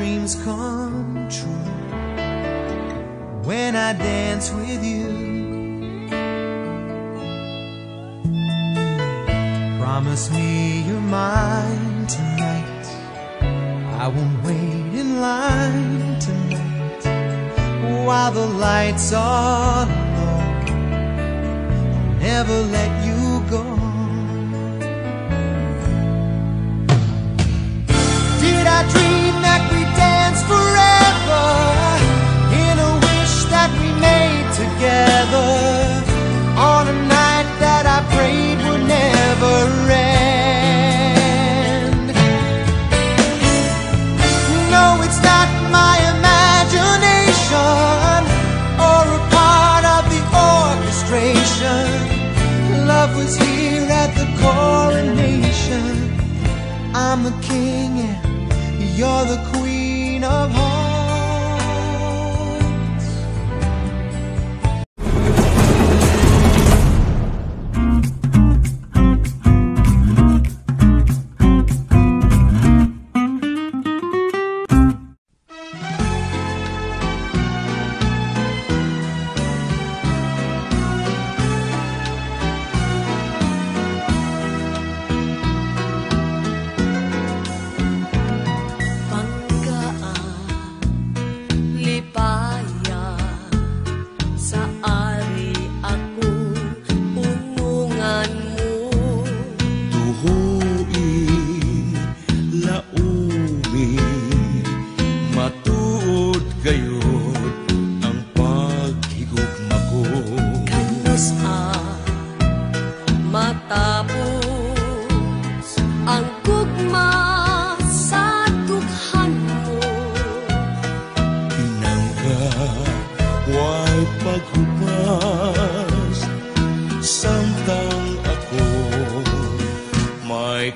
dreams come true when I dance with you. Promise me you're mine tonight. I won't wait in line tonight while the lights are low. I'll never let you go. Did I dream that we dance forever in a wish that we made together on a night that I prayed would never end? No, it's not my imagination or a part of the orchestration. Love was here at the coronation. I'm the king and you're the queen of hearts.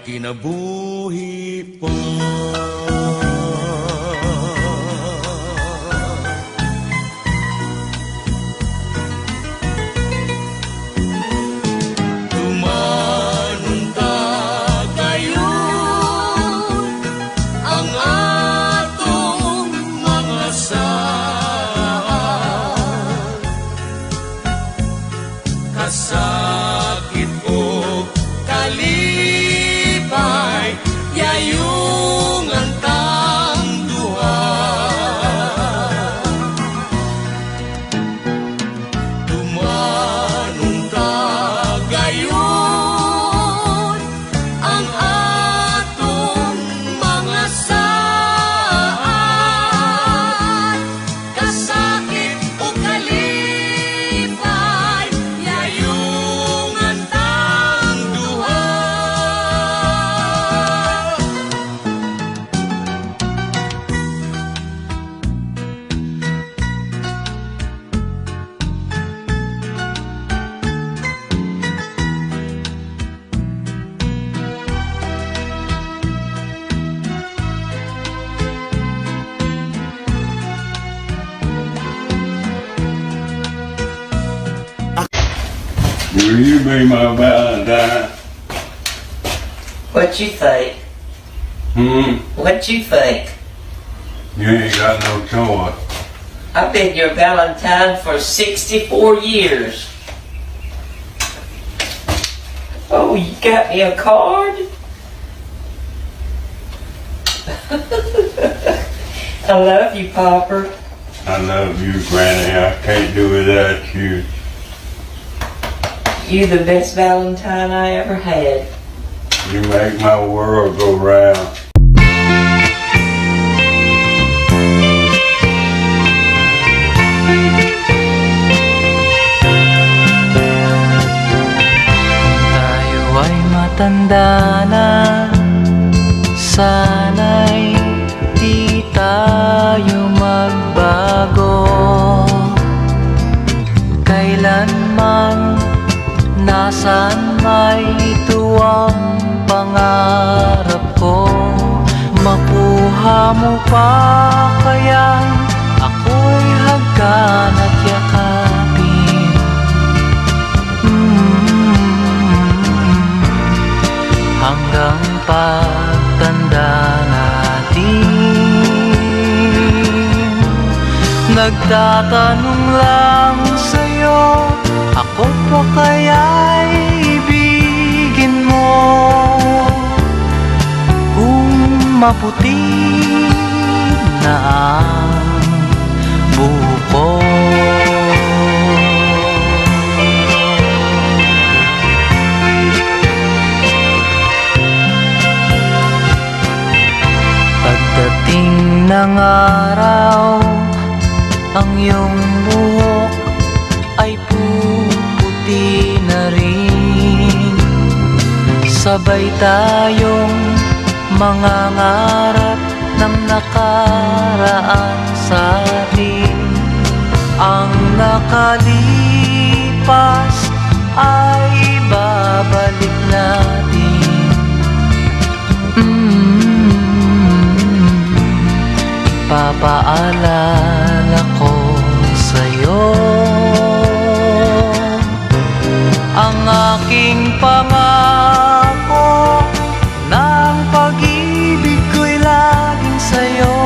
Kinabuhi pa. Tumanong tagayon ang atong mga saan, kasakit o kalipay yayung antang duha. Tumanong tagayon ang atong mga saan, kasakit o kalipay yayung antang duha. Will you be my Valentine? What you think? What you think? You ain't got no choice. I've been your Valentine for 64 years. Oh, you got me a card? I love you, Popper. I love you, Granny. I can't do without you. You the best Valentine I ever had. You make my world go round. Tayo ay matanda na, sana'y di tayo magbago. Kailanman nasaan may tuwang pangarap ko. Makuha mo pa kaya ako'y hagkan at yakapin. Hanggang pagtanda natin. Nagtatanong lang sa'yo, ako pa kaya'y ibigin mo? Kung maputi na ang buko. Pagdating ng araw, ang iyong buhok ay puputi na rin. Sabay tayong mangangarap ng nakaraan sa atin. Ang nakalipas ay babalik natin. Papaalala ko sa'yo ang aking pangako, ng pag-ibig ko'y laging sa'yo.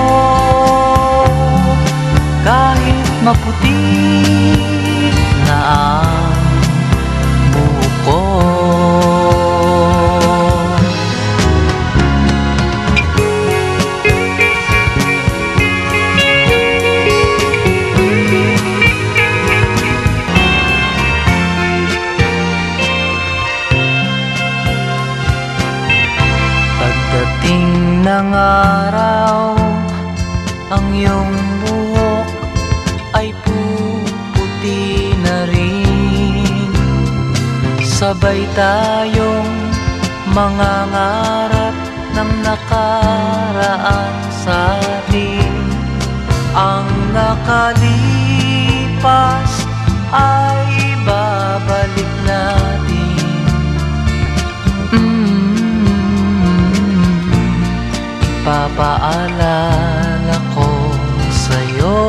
Kahit maputi na ang buko. Pagdating ng araw, ang iyong buhok ay puputi na rin. Sabay tayong mangangarap ng nakaraan sa atin. Ang nakalipas ay babalik natin. Papaalala ko sa'yo